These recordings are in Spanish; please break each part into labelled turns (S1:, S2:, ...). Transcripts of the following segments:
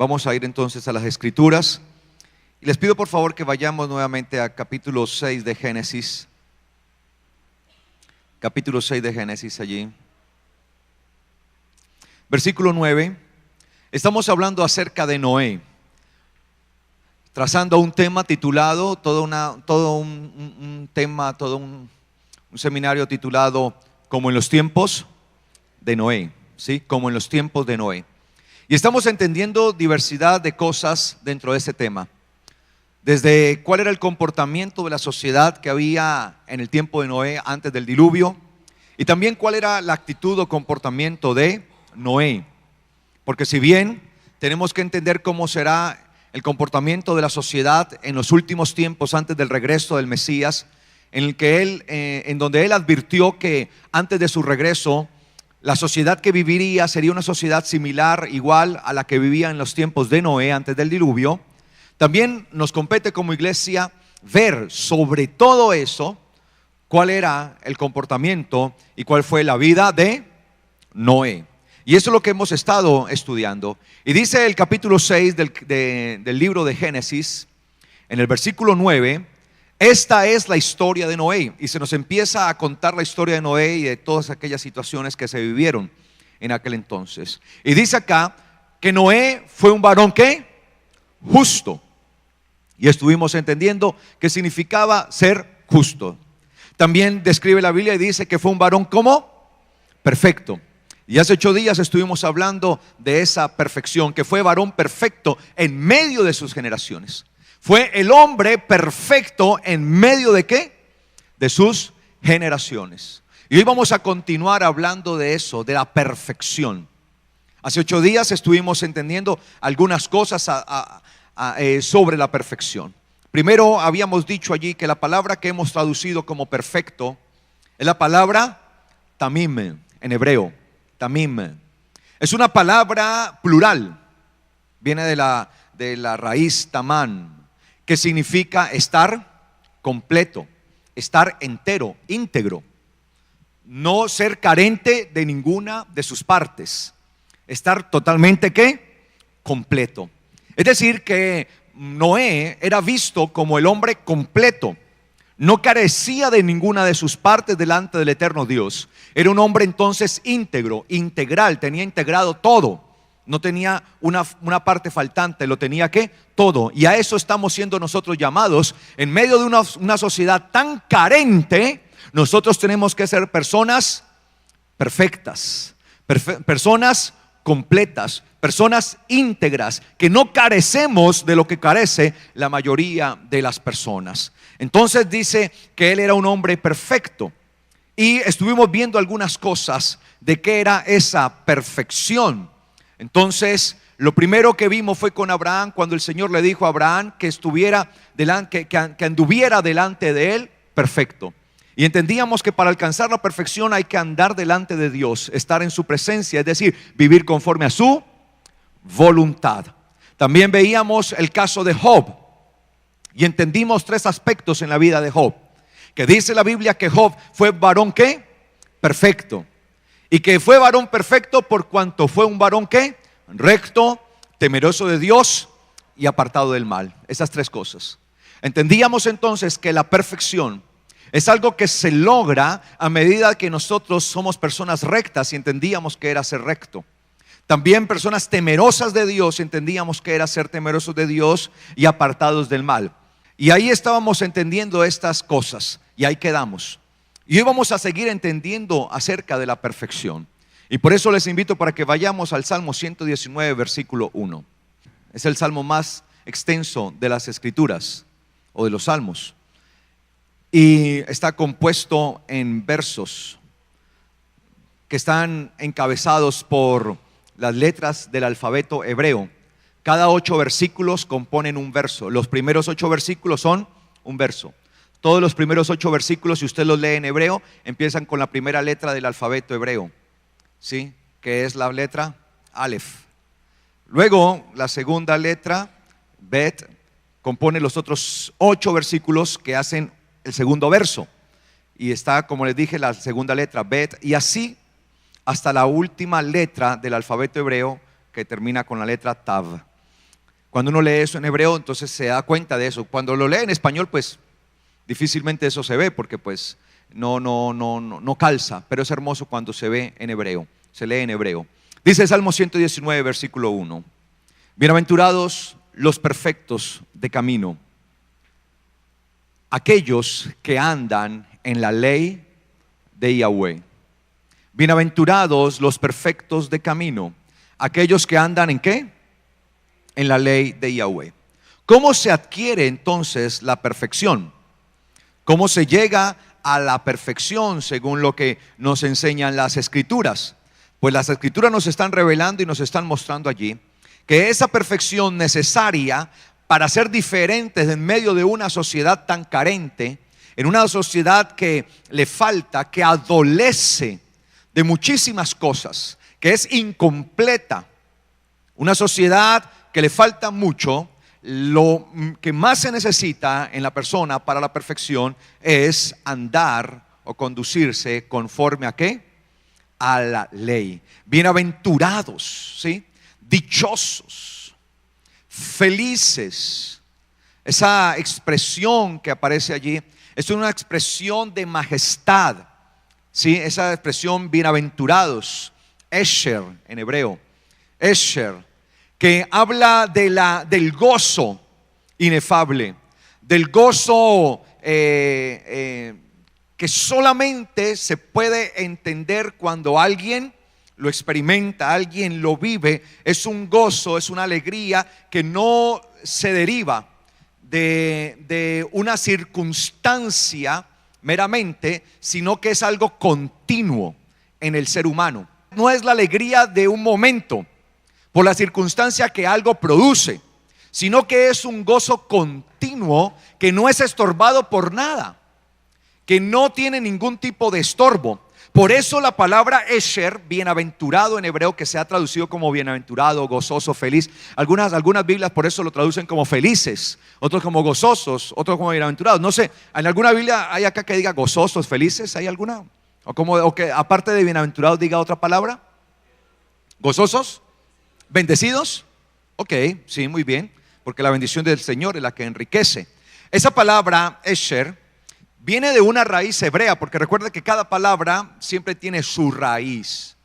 S1: Vamos a ir entonces a las Escrituras. Y les pido por favor que vayamos nuevamente a capítulo 6 de Génesis. Capítulo 6 de Génesis allí. Versículo 9. Estamos hablando acerca de Noé. Trazando un tema titulado, todo un seminario titulado Como en los tiempos de Noé. ¿Sí? Como en los tiempos de Noé. Y estamos entendiendo diversidad de cosas dentro de ese tema. Desde cuál era el comportamiento de la sociedad que había en el tiempo de Noé antes del diluvio. Y también cuál era la actitud o comportamiento de Noé. Porque si bien tenemos que entender cómo será el comportamiento de la sociedad en los últimos tiempos antes del regreso del Mesías, en donde él advirtió que antes de su regreso la sociedad que viviría sería una sociedad similar, igual a la que vivía en los tiempos de Noé antes del diluvio. También nos compete como iglesia ver sobre todo eso cuál era el comportamiento y cuál fue la vida de Noé. Y eso es lo que hemos estado estudiando. Y dice el capítulo 6 del libro de Génesis, en el versículo 9, esta es la historia de Noé. Y se nos empieza a contar la historia de Noé y de todas aquellas situaciones que se vivieron en aquel entonces. Y dice acá que Noé fue un varón ¿qué? Justo. Y estuvimos entendiendo qué significaba ser justo. También describe la Biblia y dice que fue un varón ¿cómo? Perfecto. Y hace 8 días estuvimos hablando de esa perfección, que fue varón perfecto en medio de sus generaciones. Fue el hombre perfecto en medio de ¿qué? De sus generaciones. Y hoy vamos a continuar hablando de eso, de la perfección. Hace 8 días estuvimos entendiendo algunas cosas sobre la perfección. Primero habíamos dicho allí que la palabra que hemos traducido como perfecto es la palabra tamim en hebreo. Tamim. Es una palabra plural. Viene de la raíz tamán, que significa estar completo, estar entero, íntegro. No ser carente de ninguna de sus partes. Estar totalmente ¿qué? Completo. Es decir que Noé era visto como el hombre completo. No carecía de ninguna de sus partes delante del eterno Dios. Era un hombre entonces íntegro, integral, tenía integrado todo. No tenía una parte faltante, lo tenía ¿qué? Todo. Y a eso estamos siendo nosotros llamados. En medio de una sociedad tan carente, nosotros tenemos que ser personas perfectas, personas completas, personas íntegras, que no carecemos de lo que carece la mayoría de las personas. Entonces dice que él era un hombre perfecto. Y estuvimos viendo algunas cosas de qué era esa perfección. Entonces, lo primero que vimos fue con Abraham, cuando el Señor le dijo a Abraham que que anduviera delante de él perfecto. Y entendíamos que para alcanzar la perfección hay que andar delante de Dios, estar en su presencia, es decir, vivir conforme a su voluntad. También veíamos el caso de Job y entendimos 3 aspectos en la vida de Job. Que dice la Biblia que Job fue varón ¿qué? Perfecto. Y que fue varón perfecto por cuanto fue un varón ¿qué? Recto, temeroso de Dios y apartado del mal. Esas 3 cosas. Entendíamos entonces que la perfección es algo que se logra a medida que nosotros somos personas rectas y entendíamos que era ser recto. También personas temerosas de Dios, entendíamos que era ser temerosos de Dios y apartados del mal. Y ahí estábamos entendiendo estas cosas y ahí quedamos. Y hoy vamos a seguir entendiendo acerca de la perfección. Y por eso les invito para que vayamos al Salmo 119, versículo 1. Es el salmo más extenso de las Escrituras o de los salmos. Y está compuesto en versos que están encabezados por las letras del alfabeto hebreo. Cada 8 versículos componen un verso. Los primeros 8 versículos son un verso. Todos los primeros 8 versículos, si usted los lee en hebreo, empiezan con la primera letra del alfabeto hebreo, ¿sí? Que es la letra Aleph. Luego, la segunda letra, Bet, compone los otros 8 versículos que hacen el segundo verso. Y está, como les dije, la segunda letra, Bet, y así hasta la última letra del alfabeto hebreo que termina con la letra Tav. Cuando uno lee eso en hebreo, entonces se da cuenta de eso. Cuando lo lee en español, pues difícilmente eso se ve, porque pues no calza, pero es hermoso cuando se ve en hebreo, se lee en hebreo. Dice Salmo 119, versículo 1: bienaventurados los perfectos de camino, aquellos que andan en la ley de Yahweh. Bienaventurados los perfectos de camino, aquellos que andan ¿en qué? En la ley de Yahweh. ¿Cómo se adquiere entonces la perfección? ¿Cómo se llega a la perfección según lo que nos enseñan las Escrituras? Pues las Escrituras nos están revelando y nos están mostrando allí que esa perfección necesaria para ser diferentes en medio de una sociedad tan carente, en una sociedad que le falta, que adolece de muchísimas cosas, que es incompleta, una sociedad que le falta mucho. Lo que más se necesita en la persona para la perfección es andar o conducirse conforme a ¿qué? A la ley. Bienaventurados, ¿sí? Dichosos, felices. Esa expresión que aparece allí es una expresión de majestad, ¿sí? Esa expresión bienaventurados, Esher en hebreo, Esher, que habla del gozo inefable, del gozo que solamente se puede entender cuando alguien lo experimenta, alguien lo vive. Es un gozo, es una alegría que no se deriva de una circunstancia meramente, sino que es algo continuo en el ser humano. No es la alegría de un momento por la circunstancia que algo produce, sino que es un gozo continuo que no es estorbado por nada, que no tiene ningún tipo de estorbo. Por eso la palabra Esher, bienaventurado en hebreo, que se ha traducido como bienaventurado, gozoso, feliz. Algunas Biblias por eso lo traducen como felices, otros como gozosos, otros como bienaventurados. No sé, ¿en alguna Biblia hay acá que diga gozosos, felices? ¿Hay alguna? O que aparte de bienaventurados diga otra palabra. ¿Gozosos? ¿Bendecidos? Ok, sí, muy bien, porque la bendición del Señor es la que enriquece. Esa palabra Esher viene de una raíz hebrea, porque recuerda que cada palabra siempre tiene su raíz.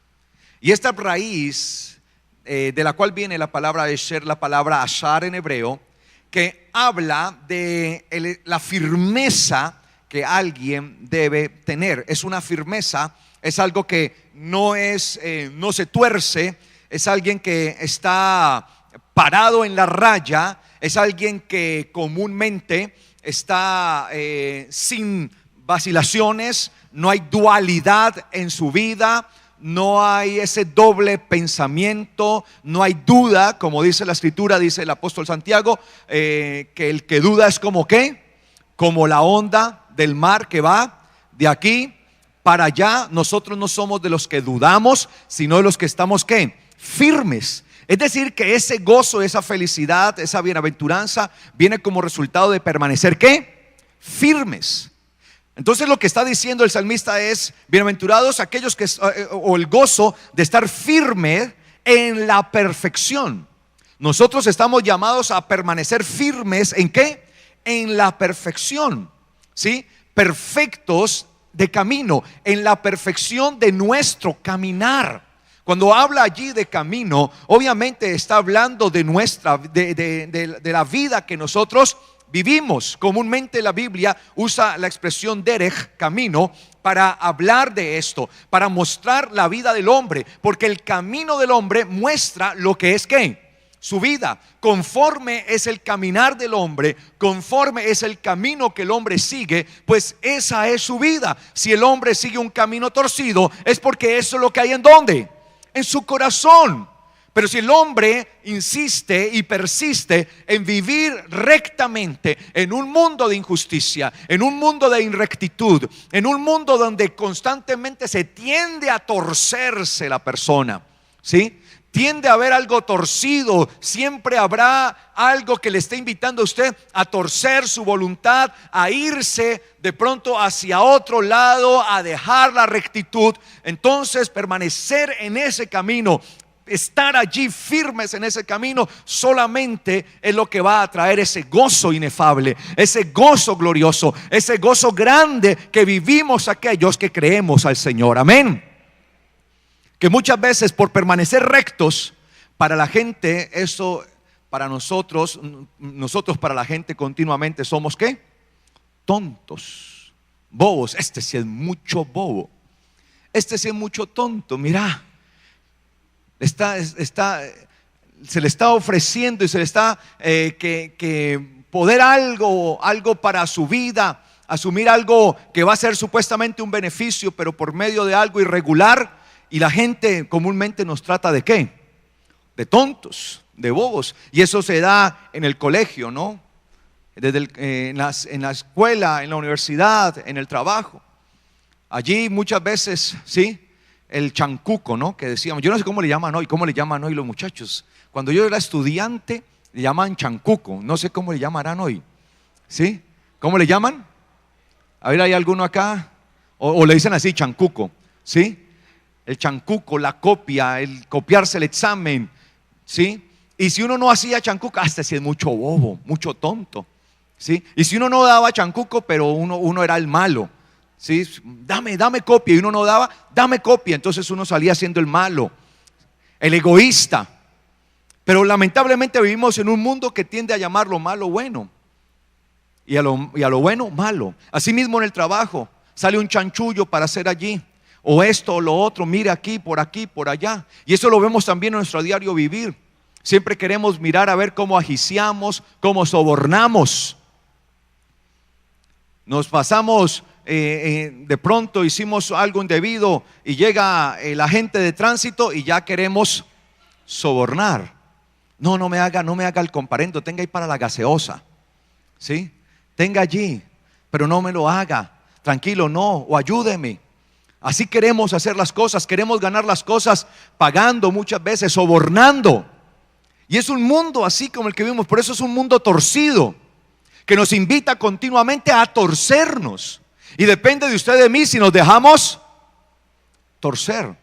S1: Y esta raíz de la cual viene la palabra Esher, la palabra Ashar en hebreo, que habla de la firmeza que alguien debe tener. Es una firmeza, es algo que no se tuerce. Es alguien que está parado en la raya, es alguien que comúnmente está sin vacilaciones, no hay dualidad en su vida, no hay ese doble pensamiento, no hay duda, como dice la Escritura, dice el apóstol Santiago, que el que duda es como ¿qué? Como la onda del mar que va de aquí para allá. Nosotros no somos de los que dudamos, sino de los que estamos ¿qué? Firmes. Es decir, que ese gozo, esa felicidad, esa bienaventuranza viene como resultado de permanecer ¿qué? Firmes. Entonces lo que está diciendo el salmista es: bienaventurados aquellos que, o el gozo de estar firme en la perfección. Nosotros estamos llamados a permanecer firmes ¿en qué? En la perfección, ¿sí? Perfectos de camino, en la perfección de nuestro caminar. Cuando habla allí de camino, obviamente está hablando de la vida que nosotros vivimos. Comúnmente la Biblia usa la expresión derech, camino, para hablar de esto, para mostrar la vida del hombre, porque el camino del hombre muestra lo que es ¿qué? Su vida. Conforme es el caminar del hombre, conforme es el camino que el hombre sigue, pues esa es su vida. Si el hombre sigue un camino torcido, es porque eso es lo que hay en ¿dónde? En su corazón. Pero si el hombre insiste y persiste en vivir rectamente en un mundo de injusticia, en un mundo de inrectitud, en un mundo donde constantemente se tiende a torcerse la persona, ¿sí? Tiende a haber algo torcido, siempre habrá algo que le esté invitando a usted a torcer su voluntad, a irse de pronto hacia otro lado, a dejar la rectitud. Entonces permanecer en ese camino, estar allí firmes en ese camino, solamente es lo que va a traer ese gozo inefable, ese gozo glorioso, ese gozo grande que vivimos aquellos que creemos al Señor. Amén. Que muchas veces por permanecer rectos, para la gente eso, para nosotros para la gente continuamente somos ¿qué? Tontos, bobos. Este sí es mucho bobo, este sí es mucho tonto. Mira, se le está ofreciendo y se le está que poder algo para su vida, asumir algo que va a ser supuestamente un beneficio, pero por medio de algo irregular. Y la gente comúnmente nos trata ¿de qué? De tontos, de bobos. Y eso se da en el colegio, ¿no? En la escuela, en la universidad, en el trabajo. Allí muchas veces, ¿sí? El chancuco, ¿no? Que decíamos, yo no sé cómo le llaman hoy los muchachos. Cuando yo era estudiante, le llaman chancuco. No sé cómo le llamarán hoy, ¿sí? ¿Cómo le llaman? A ver, ¿hay alguno acá? O le dicen así, chancuco, ¿sí? El chancuco, la copia, el copiarse el examen, ¿sí? Y si uno no hacía chancuco, hasta si es mucho bobo, mucho tonto, ¿sí? Y si uno no daba chancuco, pero uno era el malo, ¿sí? Dame copia, y uno no daba, dame copia, entonces uno salía siendo el malo, el egoísta. Pero lamentablemente vivimos en un mundo que tiende a llamar lo malo bueno y a lo bueno malo. Así mismo en el trabajo sale un chanchullo para hacer allí o esto o lo otro, mire aquí, por allá. Y eso lo vemos también en nuestro diario vivir. Siempre queremos mirar a ver cómo agiciamos, cómo sobornamos. Nos pasamos, de pronto hicimos algo indebido y llega el agente de tránsito y ya queremos sobornar. No me haga el comparendo, tenga ahí para la gaseosa, ¿sí? Tenga allí, pero no me lo haga. Tranquilo, no, o ayúdeme. Así queremos hacer las cosas, queremos ganar las cosas pagando muchas veces, sobornando. Y es un mundo así como el que vivimos, por eso es un mundo torcido, que nos invita continuamente a torcernos. Y depende de usted, de mí, si nos dejamos torcer.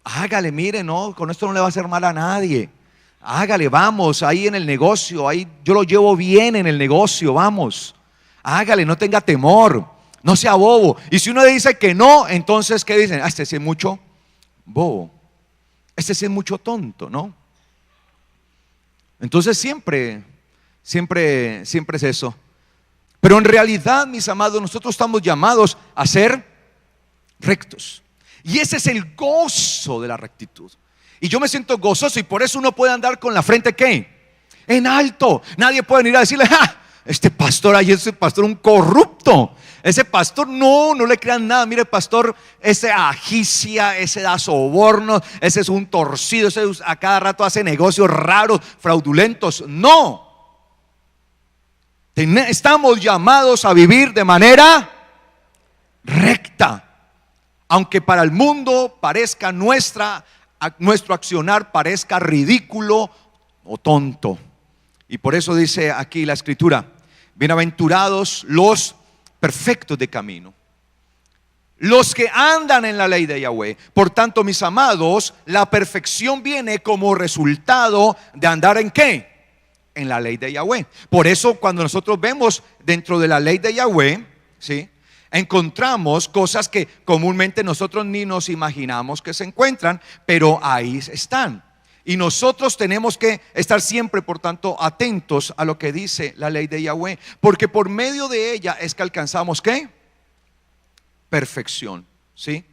S1: Hágale, mire, no, con esto no le va a hacer mal a nadie. Hágale, vamos, ahí en el negocio, ahí yo lo llevo bien en el negocio, vamos. Hágale, no tenga temor. No sea bobo. Y si uno dice que no, entonces ¿qué dicen? Este sí es mucho bobo, este sí es mucho tonto, ¿no? Entonces siempre es eso. Pero en realidad, mis amados, nosotros estamos llamados a ser rectos. Y ese es el gozo de la rectitud. Y yo me siento gozoso, y por eso uno puede andar con la frente ¿qué? En alto. Nadie puede venir a decirle, ¡ja! Este pastor ahí, ese pastor un corrupto. Ese pastor no le crean nada. Mire, pastor, ese agicia, ese da sobornos, ese es un torcido, ese a cada rato hace negocios raros, fraudulentos. No. Estamos llamados a vivir de manera recta. Aunque para el mundo parezca nuestro accionar parezca ridículo o tonto. Y por eso dice aquí la escritura: bienaventurados los perfectos de camino, los que andan en la ley de Yahweh. Por tanto, mis amados, la perfección viene como resultado de andar ¿en qué? En la ley de Yahweh. Por eso cuando nosotros vemos dentro de la ley de Yahweh, ¿sí?, encontramos cosas que comúnmente nosotros ni nos imaginamos que se encuentran, pero ahí están. Y nosotros tenemos que estar siempre, por tanto, atentos a lo que dice la ley de Yahweh, porque por medio de ella es que alcanzamos ¿qué? Perfección, ¿sí?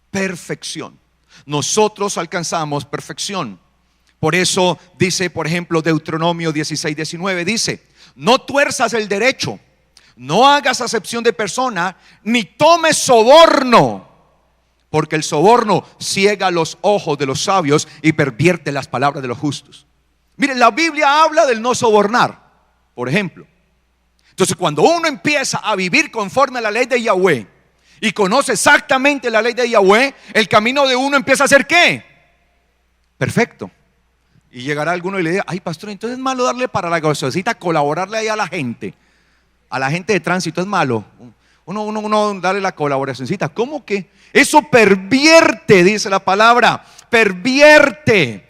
S1: Perfección. Nosotros alcanzamos perfección. Por eso dice, por ejemplo, Deuteronomio 16:19, dice: no tuerzas el derecho, no hagas acepción de persona, ni tomes soborno, porque el soborno ciega los ojos de los sabios y pervierte las palabras de los justos. Miren, la Biblia habla del no sobornar, por ejemplo. Entonces, cuando uno empieza a vivir conforme a la ley de Yahweh y conoce exactamente la ley de Yahweh, el camino de uno empieza a ser ¿qué? Perfecto. Y llegará alguno y le diga: ay, pastor, entonces es malo darle para la gaseosita, colaborarle ahí a la gente de tránsito, es malo. Uno darle la colaboracióncita. ¿Cómo que? Eso pervierte, dice la palabra, pervierte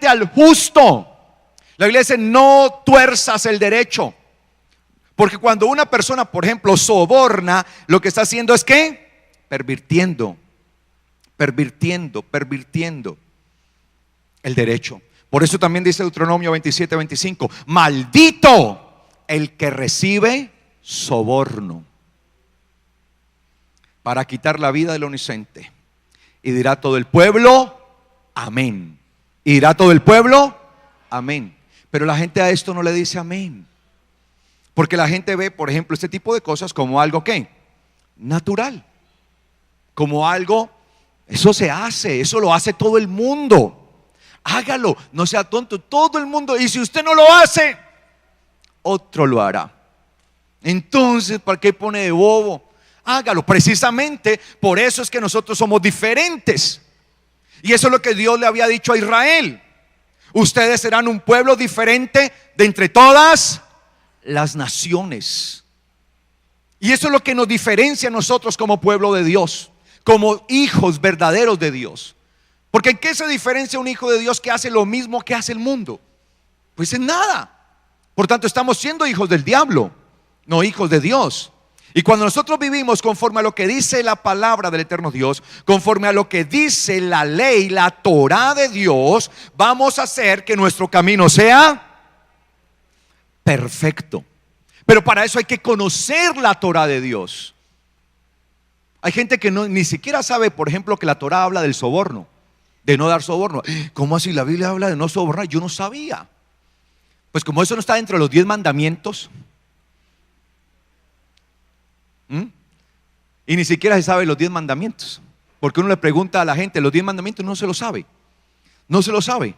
S1: al justo. La Biblia dice: no tuerzas el derecho. Porque cuando una persona, por ejemplo, soborna, lo que está haciendo es ¿qué? Pervirtiendo el derecho. Por eso también dice Deuteronomio 27:25: maldito el que recibe soborno para quitar la vida del inocente. Y dirá todo el pueblo: amén. Y dirá todo el pueblo: amén. Pero la gente a esto no le dice amén, porque la gente ve, por ejemplo, este tipo de cosas como algo ¿qué? Natural, como algo, eso se hace, eso lo hace todo el mundo. Hágalo, no sea tonto, todo el mundo. Y si usted no lo hace, otro lo hará. Entonces, ¿para qué pone de bobo? Hágalo. Precisamente por eso es que nosotros somos diferentes. Y eso es lo que Dios le había dicho a Israel: ustedes serán un pueblo diferente de entre todas las naciones. Y eso es lo que nos diferencia a nosotros como pueblo de Dios, como hijos verdaderos de Dios. Porque ¿en qué se diferencia un hijo de Dios que hace lo mismo que hace el mundo? Pues en nada. Por tanto, estamos siendo hijos del diablo, no hijos de Dios. Y cuando nosotros vivimos conforme a lo que dice la palabra del eterno Dios, conforme a lo que dice la ley, la Torah de Dios, vamos a hacer que nuestro camino sea perfecto. Pero para eso hay que conocer la Torah de Dios. Hay gente que ni siquiera sabe, por ejemplo, que la Torah habla del soborno, de no dar soborno. ¿Cómo así la Biblia habla de no sobornar? Yo no sabía. Pues como eso no está dentro de los 10 mandamientos, y ni siquiera se sabe los 10 mandamientos, porque uno le pregunta a la gente los 10 mandamientos, no se lo sabe. No se lo sabe.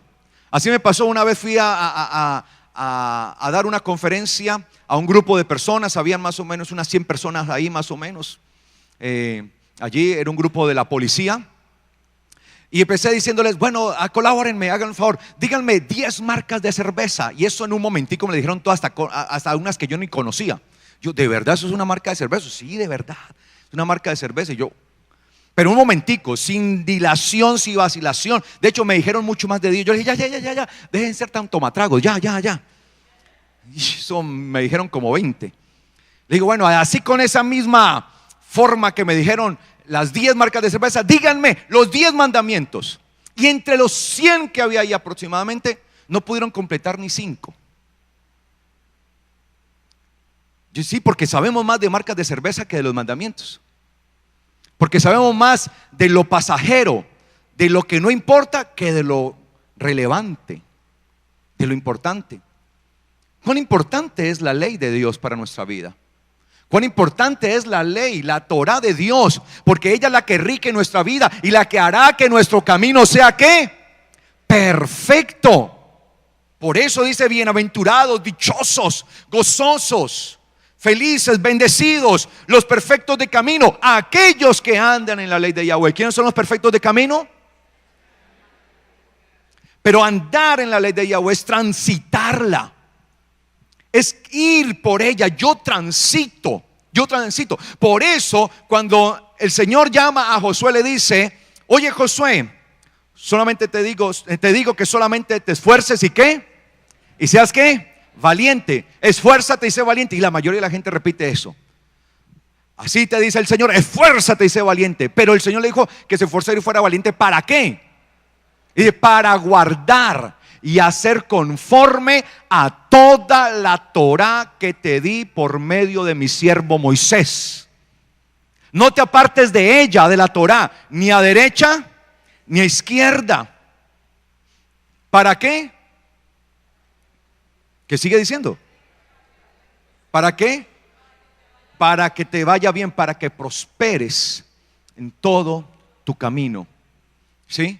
S1: Así me pasó una vez, fui a dar una conferencia a un grupo de personas. Habían más o menos unas 100 personas ahí, más o menos. Allí era un grupo de la policía. Y empecé diciéndoles: bueno, colabórenme, hagan un favor, díganme 10 marcas de cerveza. Y eso en un momentico me dijeron todas, hasta unas que yo ni conocía. Yo: ¿de verdad eso es una marca de cerveza? Sí, de verdad, es una marca de cerveza. Y yo, pero un momentico, sin dilación, sin vacilación. De hecho, me dijeron mucho más de 10. Yo les dije: ya, dejen ser tan tomatragos, ya. Y eso me dijeron como 20. Le digo: bueno, así con esa misma forma que me dijeron las 10 marcas de cerveza, díganme los 10 mandamientos. Y entre los 100 que había ahí aproximadamente, no pudieron completar ni 5. Yo sí, porque sabemos más de marcas de cerveza que de los mandamientos. Porque sabemos más de lo pasajero, de lo que no importa, que de lo relevante, de lo importante. ¿Cuán importante es la ley de Dios para nuestra vida? Cuán importante es la ley, la Torah de Dios, porque ella es la que enriquece nuestra vida y la que hará que nuestro camino sea ¿qué? Perfecto. Por eso dice: bienaventurados, dichosos, gozosos, felices, bendecidos, los perfectos de camino, aquellos que andan en la ley de Yahweh. ¿Quiénes son los perfectos de camino? Pero andar en la ley de Yahweh es transitarla, es ir por ella. Yo transito. Por eso cuando el Señor llama a Josué, le dice: oye, Josué, solamente te digo que solamente te esfuerces y ¿qué? Y seas ¿qué? Valiente. Esfuérzate y sé valiente. Y la mayoría de la gente repite eso. Así te dice el Señor: esfuérzate y sé valiente. Pero el Señor le dijo que se esforzara y fuera valiente. ¿Para qué? Y dice: para guardar y hacer conforme a toda la Torah que te di por medio de mi siervo Moisés. No te apartes de ella, de la Torah, ni a derecha ni a izquierda. ¿Para qué? ¿Qué sigue diciendo? ¿Para qué? Para que te vaya bien, para que prosperes en todo tu camino. ¿Sí?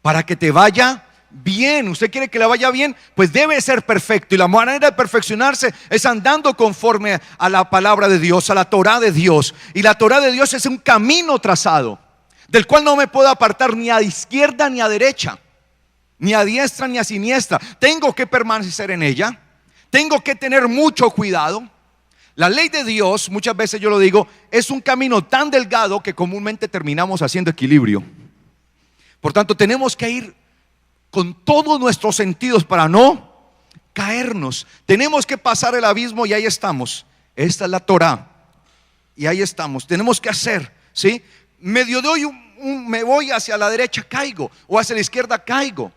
S1: Para que te vaya bien. Usted quiere que le vaya bien, pues debe ser perfecto. Y la manera de perfeccionarse es andando conforme a la palabra de Dios, a la Torah de Dios. Y la Torah de Dios es un camino trazado, del cual no me puedo apartar ni a izquierda ni a derecha, ni a diestra ni a siniestra. Tengo que permanecer en ella. Tengo que tener mucho cuidado. La ley de Dios, muchas veces yo lo digo, es un camino tan delgado que comúnmente terminamos haciendo equilibrio. Por tanto, tenemos que ir con todos nuestros sentidos para no caernos. Tenemos que pasar el abismo y ahí estamos. Esta es la Torá y ahí estamos. Tenemos que hacer, ¿sí? Medio doy me voy hacia la derecha, caigo, o hacia la izquierda, caigo.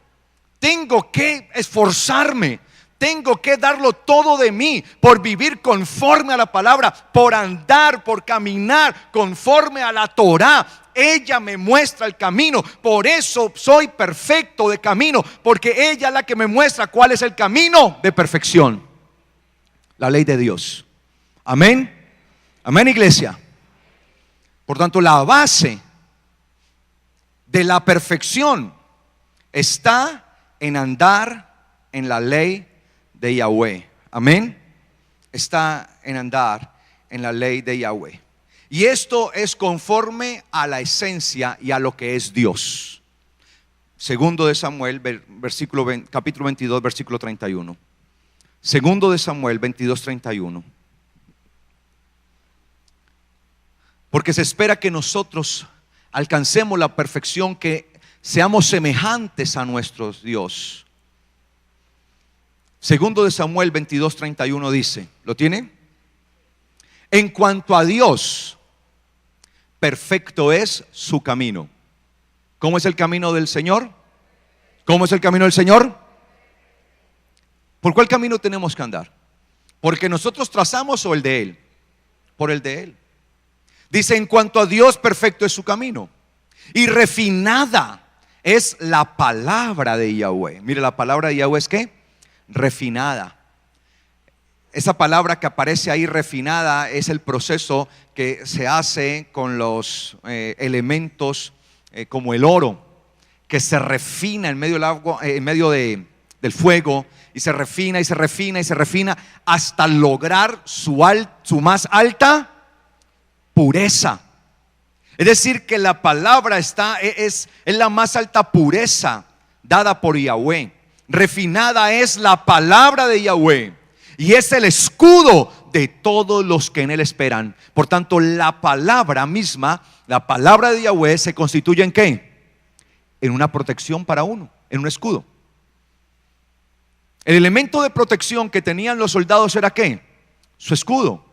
S1: Tengo que esforzarme, tengo que darlo todo de mí por vivir conforme a la palabra, por andar, por caminar conforme a la Torá. Ella me muestra el camino, por eso soy perfecto de camino, porque ella es la que me muestra cuál es el camino de perfección, la ley de Dios. Amén, amén, iglesia. Por tanto, la base de la perfección está en andar en la ley de Yahweh. Amén. Está en andar en la ley de Yahweh. Y esto es conforme a la esencia y a lo que es Dios. Segundo de Samuel, capítulo 22, versículo 31. Segundo de Samuel 22, 31. Porque se espera que nosotros alcancemos la perfección, que seamos semejantes a nuestro Dios. Segundo de Samuel 22, 31 dice, ¿lo tiene? En cuanto a Dios, perfecto es su camino. ¿Cómo es el camino del Señor? ¿Cómo es el camino del Señor? ¿Por cuál camino tenemos que andar? ¿Porque nosotros trazamos o el de Él? Por el de Él. Dice, en cuanto a Dios, perfecto es su camino, y refinada es la palabra de Yahweh. Mire, la palabra de Yahweh es ¿qué? Refinada. Esa palabra que aparece ahí, refinada, es el proceso que se hace con los elementos como el oro, que se refina en medio del agua, en medio del fuego, y se refina y se refina y se refina hasta lograr su más alta pureza. Es decir, que la palabra es la más alta pureza dada por Yahweh. Refinada es la palabra de Yahweh y es el escudo de todos los que en Él esperan. Por tanto, la palabra misma, la palabra de Yahweh, se constituye ¿en qué? En una protección para uno, en un escudo. El elemento de protección que tenían los soldados era ¿qué? Su escudo.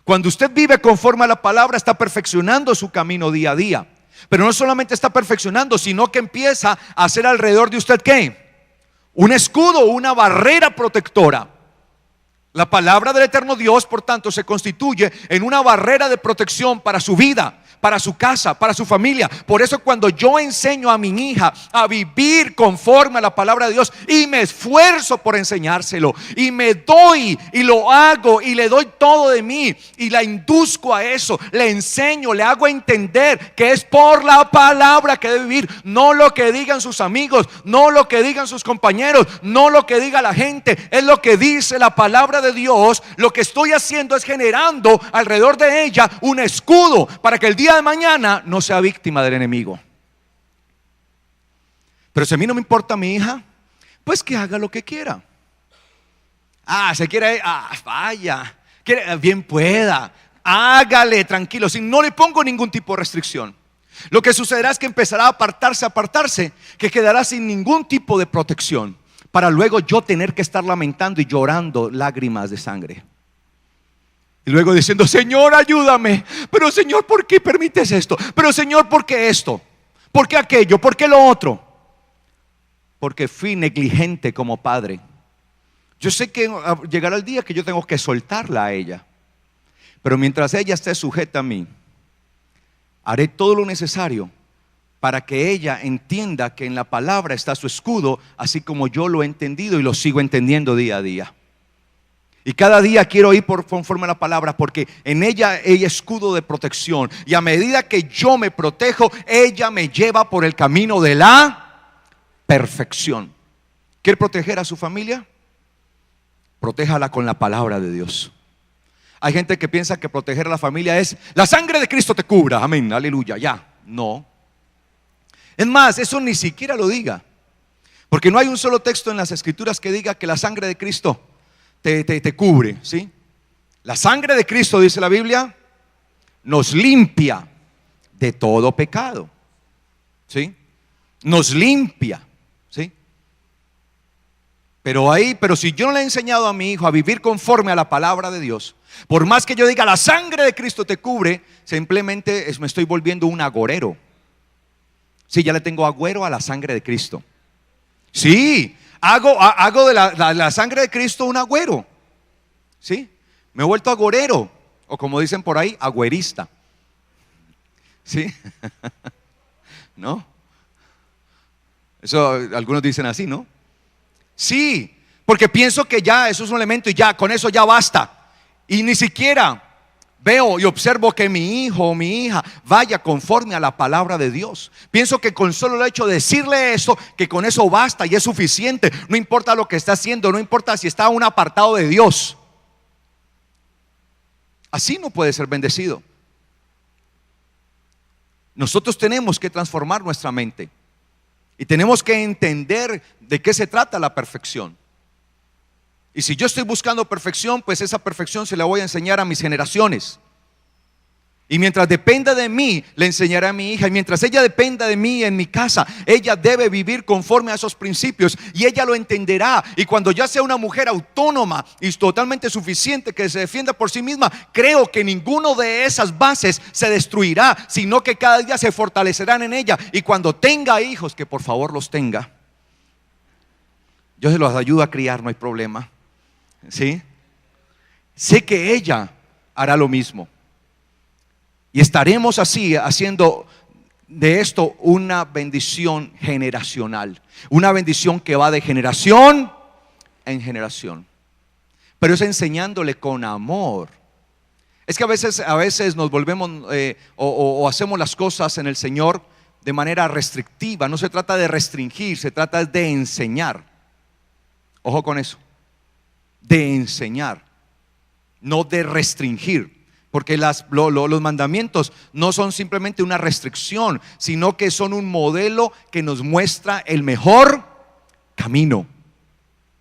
S1: Cuando usted vive conforme a la palabra, está perfeccionando su camino día a día. Pero no solamente está perfeccionando, sino que empieza a hacer alrededor de usted ¿qué? Un escudo, una barrera protectora. La palabra del eterno Dios, por tanto, se constituye en una barrera de protección para su vida, para su casa, para su familia. Por eso cuando yo enseño a mi hija a vivir conforme a la palabra de Dios y me esfuerzo por enseñárselo y me doy y lo hago y le doy todo de mí y la induzco a eso, le enseño, le hago entender que es por la palabra que debe vivir, no lo que digan sus amigos, no lo que digan sus compañeros, no lo que diga la gente, es lo que dice la palabra de Dios. Lo que estoy haciendo es generando alrededor de ella un escudo para que el día de mañana no sea víctima del enemigo. Pero si a mí no me importa mi hija, pues que haga lo que quiera. Se quiere, vaya, quiere, bien pueda, hágale tranquilo, si no le pongo ningún tipo de restricción. Lo que sucederá es que empezará a apartarse, que quedará sin ningún tipo de protección, para luego yo tener que estar lamentando y llorando lágrimas de sangre. Y luego diciendo, Señor, ayúdame. Pero Señor, ¿por qué permites esto? Pero Señor, ¿por qué esto? ¿Por qué aquello? ¿Por qué lo otro? Porque fui negligente como padre. Yo sé que llegará el día que yo tengo que soltarla a ella. Pero mientras ella esté sujeta a mí, haré todo lo necesario para que ella entienda que en la palabra está su escudo, así como yo lo he entendido y lo sigo entendiendo día a día. Y cada día quiero ir conforme a la palabra, porque en ella hay escudo de protección. Y a medida que yo me protejo, ella me lleva por el camino de la perfección. ¿Quiere proteger a su familia? Protéjala con la palabra de Dios. Hay gente que piensa que proteger a la familia es la sangre de Cristo te cubra, amén, aleluya, ya. No. Es más, eso ni siquiera lo diga, porque no hay un solo texto en las escrituras que diga que la sangre de Cristo te cubre, ¿sí? La sangre de Cristo, dice la Biblia, nos limpia de todo pecado, ¿sí? nos limpia, ¿sí? Pero si yo no le he enseñado a mi hijo a vivir conforme a la palabra de Dios, por más que yo diga la sangre de Cristo te cubre, simplemente me estoy volviendo un agorero. Sí, ya le tengo agüero a la sangre de Cristo. Sí, hago de la sangre de Cristo un agüero. Sí, me he vuelto agorero, o como dicen por ahí, agüerista. Sí, ¿no? Eso algunos dicen así, ¿no? Sí, porque pienso que ya eso es un elemento y ya con eso ya basta. Y ni siquiera veo y observo que mi hijo o mi hija vaya conforme a la palabra de Dios. Pienso que con solo el hecho de decirle eso, que con eso basta y es suficiente. No importa lo que está haciendo, no importa si está un apartado de Dios. Así no puede ser bendecido. Nosotros tenemos que transformar nuestra mente y tenemos que entender de qué se trata la perfección. Y si yo estoy buscando perfección, pues esa perfección se la voy a enseñar a mis generaciones. Y mientras dependa de mí, le enseñaré a mi hija. Y mientras ella dependa de mí en mi casa, ella debe vivir conforme a esos principios. Y ella lo entenderá. Y cuando ya sea una mujer autónoma y totalmente suficiente, que se defienda por sí misma, creo que ninguno de esas bases se destruirá, sino que cada día se fortalecerán en ella. Y cuando tenga hijos, que por favor los tenga, yo se los ayudo a criar, no hay problema. ¿Sí? Sé que ella hará lo mismo. Y estaremos así haciendo de esto una bendición generacional. Una bendición que va de generación en generación. Pero es enseñándole con amor. Es que a veces nos volvemos o hacemos las cosas en el Señor de manera restrictiva. No se trata de restringir, se trata de enseñar. Ojo con eso. De enseñar, no de restringir. Porque los mandamientos no son simplemente una restricción, sino que son un modelo que nos muestra el mejor camino.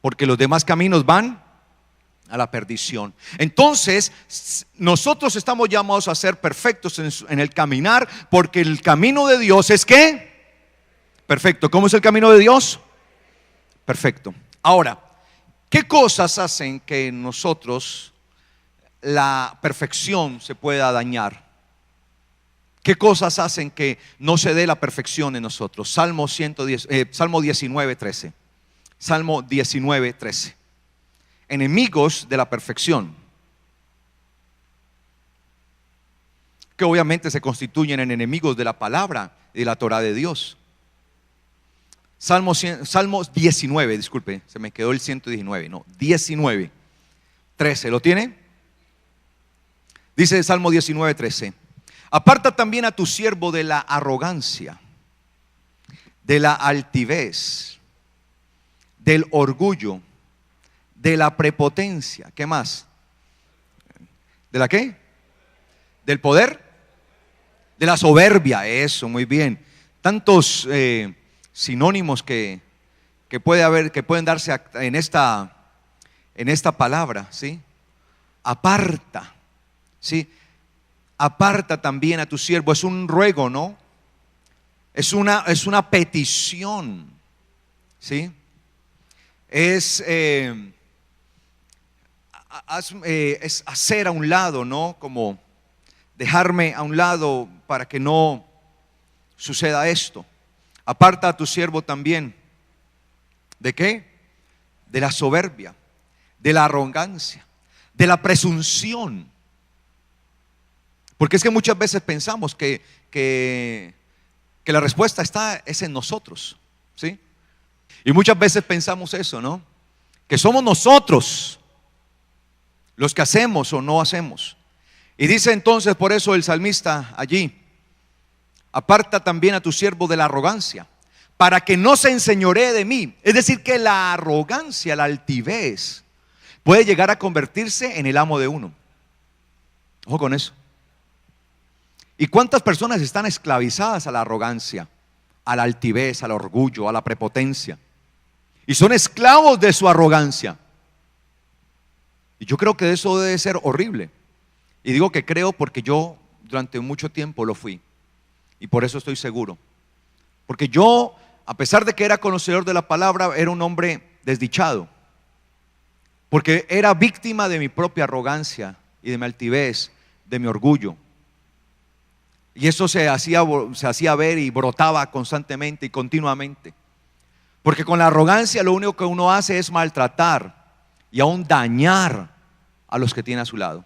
S1: Porque los demás caminos van a la perdición. Entonces, nosotros estamos llamados a ser perfectos en el caminar, porque el camino de Dios es ¿qué? Perfecto. ¿Cómo es el camino de Dios? Perfecto. Ahora, ¿qué cosas hacen que nosotros la perfección se pueda dañar? ¿Qué cosas hacen que no se dé la perfección en nosotros? Salmo 19:13. Salmo 19:13. Enemigos de la perfección, que obviamente se constituyen en enemigos de la palabra y de la Torah de Dios. Salmo 19, disculpe, se me quedó el 119, no, 19:13, ¿lo tiene? Dice el Salmo 19:13: aparta también a tu siervo de la arrogancia, de la altivez, del orgullo, de la prepotencia. ¿Qué más? ¿De la qué? ¿Del poder? De la soberbia. Eso, muy bien. Tantos sinónimos que puede haber, que pueden darse en esta palabra, ¿sí? Aparta, ¿sí? Aparta también a tu siervo. Es un ruego, ¿no? Es una petición, ¿sí? Es hacer a un lado, ¿no? Como dejarme a un lado para que no suceda esto. Aparta a tu siervo también. ¿De qué? De la soberbia, de la arrogancia, de la presunción. Porque es que muchas veces pensamos que la respuesta es en nosotros, ¿sí? Y muchas veces pensamos eso, ¿no? Que somos nosotros los que hacemos o no hacemos. Y dice entonces por eso el salmista allí: aparta también a tu siervo de la arrogancia, para que no se enseñoree de mí. Es decir, que la arrogancia, la altivez, puede llegar a convertirse en el amo de uno. Ojo con eso. ¿Y cuántas personas están esclavizadas a la arrogancia, a la altivez, al orgullo, a la prepotencia? Y son esclavos de su arrogancia. Y yo creo que eso debe ser horrible. Y digo que creo porque yo durante mucho tiempo lo fui. Y por eso estoy seguro. Porque yo a pesar de que era conocedor de la palabra, era un hombre desdichado, porque era víctima de mi propia arrogancia y de mi altivez, de mi orgullo. Y eso se hacía ver y brotaba constantemente y continuamente. Porque con la arrogancia lo único que uno hace es maltratar y aún dañar a los que tiene a su lado.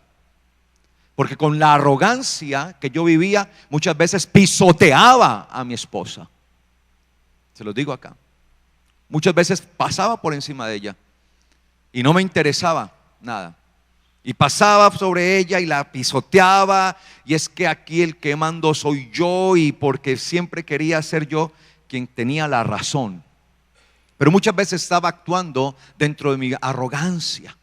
S1: Porque con la arrogancia que yo vivía, muchas veces pisoteaba a mi esposa. Se los digo acá. Muchas veces pasaba por encima de ella y no me interesaba nada. Y pasaba sobre ella y la pisoteaba, y es que aquí el que mando soy yo, y porque siempre quería ser yo quien tenía la razón. Pero muchas veces estaba actuando dentro de mi arrogancia,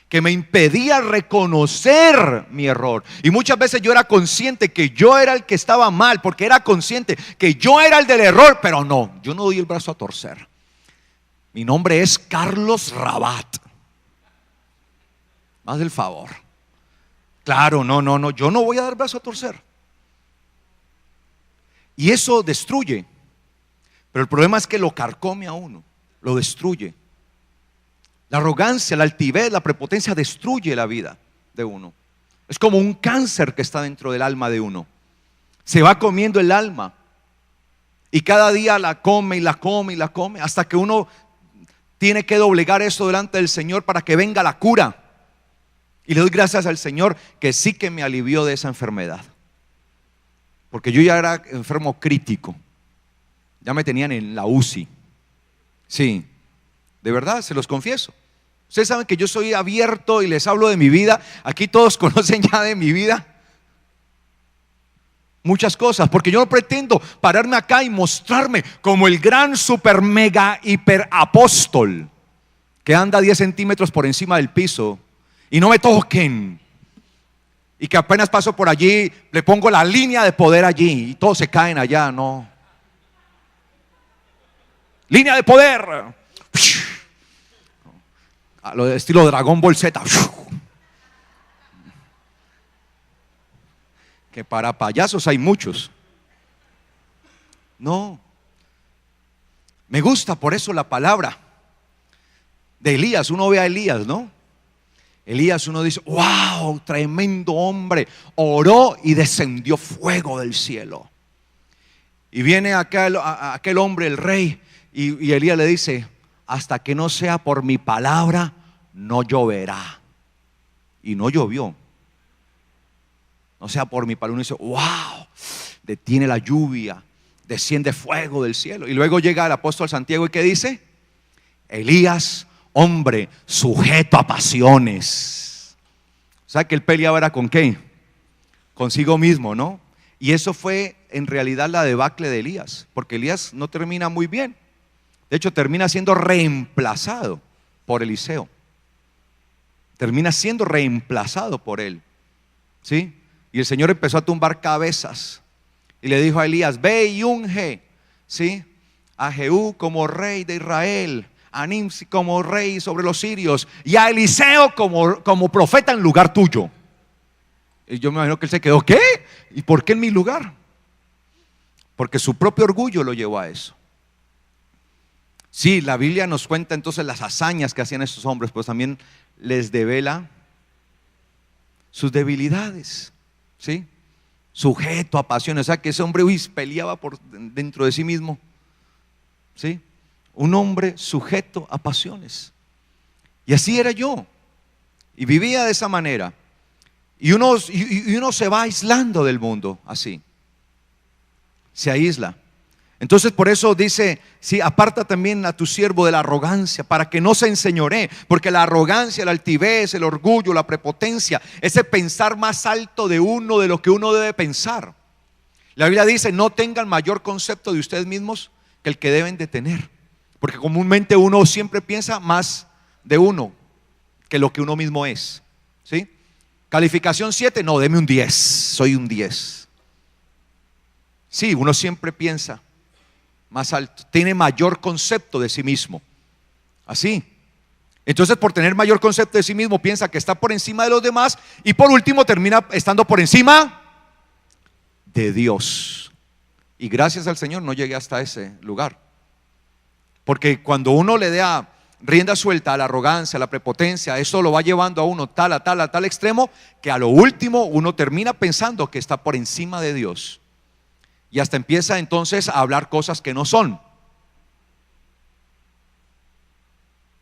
S1: que me impedía reconocer mi error. Y muchas veces yo era consciente que yo era el que estaba mal, porque era consciente que yo era el del error, pero no, yo no doy el brazo a torcer. Mi nombre es Carlos Rabat. Más del favor. Claro, no, yo no voy a dar brazo a torcer. Y eso destruye. Pero el problema es que lo carcome a uno, lo destruye. La arrogancia, la altivez, la prepotencia destruye la vida de uno. Es como un cáncer que está dentro del alma de uno. Se va comiendo el alma. Y cada día la come y la come y la come, hasta que uno tiene que doblegar eso delante del Señor para que venga la cura. Y le doy gracias al Señor que sí que me alivió de esa enfermedad. Porque yo ya era enfermo crítico. Ya me tenían en la UCI. Sí, de verdad, se los confieso. Ustedes saben que yo soy abierto y les hablo de mi vida. Aquí todos conocen ya de mi vida muchas cosas, porque yo no pretendo pararme acá y mostrarme como el gran super mega hiper apóstol que anda 10 centímetros por encima del piso y no me toquen, y que apenas paso por allí le pongo la línea de poder allí y todos se caen allá. No, línea de poder a lo de estilo Dragon Ball Z, que para payasos hay muchos. No, me gusta por eso la palabra de Elías. Uno ve a Elías, ¿no? Elías, uno dice, wow, tremendo hombre, oró y descendió fuego del cielo. Y viene aquel hombre, el rey, y Elías le dice, hasta que no sea por mi palabra, no lloverá. Y no llovió. No sea por mi palabra. Uno dice, wow, detiene la lluvia, desciende fuego del cielo. Y luego llega el apóstol Santiago y ¿qué dice? Elías, hombre sujeto a pasiones. O sea que él peleaba era ¿con qué? Consigo mismo, ¿no? Y eso fue en realidad la debacle de Elías, porque Elías no termina muy bien. De hecho termina siendo reemplazado por Eliseo. Termina siendo reemplazado por él, ¿sí? Y el Señor empezó a tumbar cabezas y le dijo a Elías, ve y unge, ¿sí?, a Jehú como rey de Israel, a Nimsi como rey sobre los sirios y a Eliseo como profeta en lugar tuyo. Y yo me imagino que él se quedó, ¿qué? ¿Y por qué en mi lugar? Porque su propio orgullo lo llevó a eso. Sí, la Biblia nos cuenta entonces las hazañas que hacían estos hombres, pues también les devela sus debilidades, ¿sí? Sujeto a pasiones. O sea que ese hombre peleaba por dentro de sí mismo, ¿sí? Un hombre sujeto a pasiones. Y así era yo. Y vivía de esa manera. Y uno se va aislando del mundo así. Se aísla. Entonces por eso dice, sí, aparta también a tu siervo de la arrogancia, para que no se enseñoree, porque la arrogancia, la altivez, el orgullo, la prepotencia, ese pensar más alto de uno de lo que uno debe pensar. La Biblia dice, no tengan mayor concepto de ustedes mismos que el que deben de tener, porque comúnmente uno siempre piensa más de uno que lo que uno mismo es, ¿sí? Calificación 7, no, deme un 10, soy un 10. Sí, uno siempre piensa más alto, tiene mayor concepto de sí mismo. Así. Entonces, por tener mayor concepto de sí mismo, piensa que está por encima de los demás y por último termina estando por encima de Dios. Y gracias al Señor no llegué hasta ese lugar. Porque cuando uno le da rienda suelta a la arrogancia, a la prepotencia, eso lo va llevando a uno a tal extremo, que a lo último uno termina pensando que está por encima de Dios. Y hasta empieza entonces a hablar cosas que no son.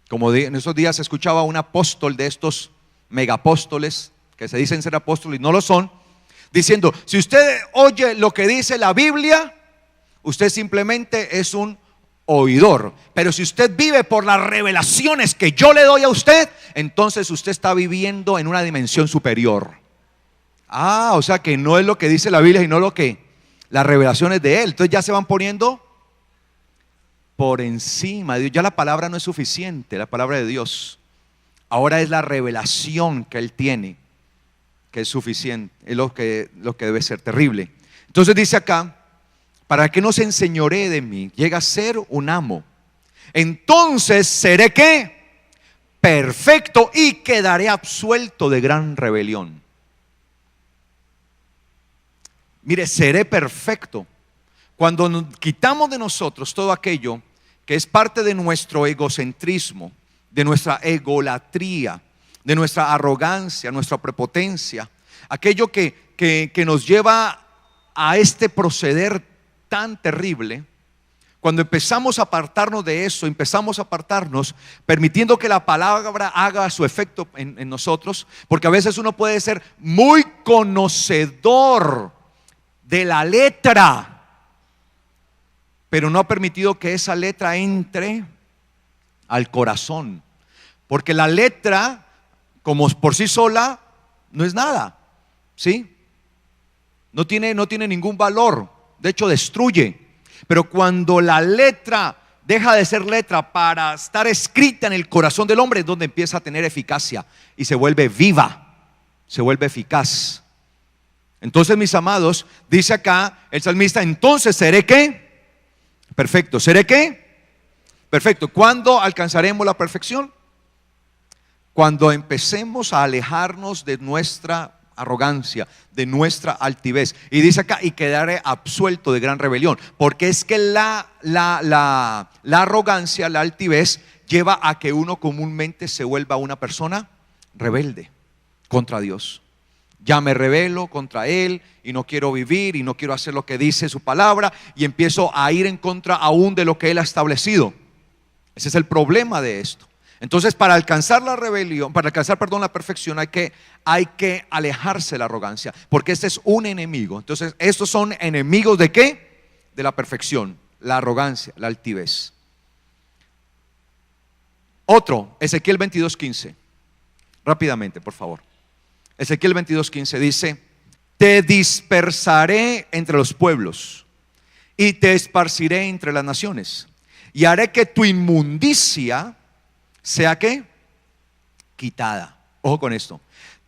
S1: Como en esos días escuchaba a un apóstol de estos megapóstoles, que se dicen ser apóstoles y no lo son, diciendo: si usted oye lo que dice la Biblia, usted simplemente es un oidor, pero si usted vive por las revelaciones que yo le doy a usted, entonces usted está viviendo en una dimensión superior. O sea que no es lo que dice la Biblia, sino lo que las revelaciones de Él. Entonces ya se van poniendo por encima de Dios. Ya la palabra no es suficiente, la palabra de Dios. Ahora es la revelación que Él tiene, que es suficiente, es lo que debe ser terrible. Entonces dice acá: para que no se enseñoree de mí, llega a ser un amo. Entonces seré ¿qué? Perfecto, y quedaré absuelto de gran rebelión. Mire, seré perfecto. Cuando nos quitamos de nosotros todo aquello que es parte de nuestro egocentrismo, de nuestra egolatría, de nuestra arrogancia, nuestra prepotencia, aquello que nos lleva a este proceder tan terrible, cuando empezamos a apartarnos de eso, empezamos a apartarnos, permitiendo que la palabra haga su efecto en nosotros, porque a veces uno puede ser muy conocedor de la letra, pero no ha permitido que esa letra entre al corazón, porque la letra, como por sí sola, no es nada, ¿sí? No tiene ningún valor, de hecho destruye. Pero cuando la letra deja de ser letra para estar escrita en el corazón del hombre, es donde empieza a tener eficacia y se vuelve viva, se vuelve eficaz. Entonces, mis amados, dice acá el salmista: entonces seré ¿qué? Perfecto. ¿Seré qué? Perfecto. ¿Cuándo alcanzaremos la perfección? Cuando empecemos a alejarnos de nuestra arrogancia, de nuestra altivez. Y dice acá: y quedaré absuelto de gran rebelión. Porque es que la arrogancia, la altivez, lleva a que uno comúnmente se vuelva una persona rebelde contra Dios. Ya me rebelo contra Él y no quiero vivir y no quiero hacer lo que dice su palabra, y empiezo a ir en contra aún de lo que Él ha establecido. Ese es el problema de esto. Entonces, para alcanzar la perfección, hay que alejarse de la arrogancia, porque este es un enemigo. Entonces, estos son enemigos ¿de qué? De la perfección, la arrogancia, la altivez. Otro, Ezequiel 22:15. Rápidamente, por favor. Ezequiel 22:15 dice: te dispersaré entre los pueblos y te esparciré entre las naciones, y haré que tu inmundicia sea ¿qué? Quitada. Ojo con esto: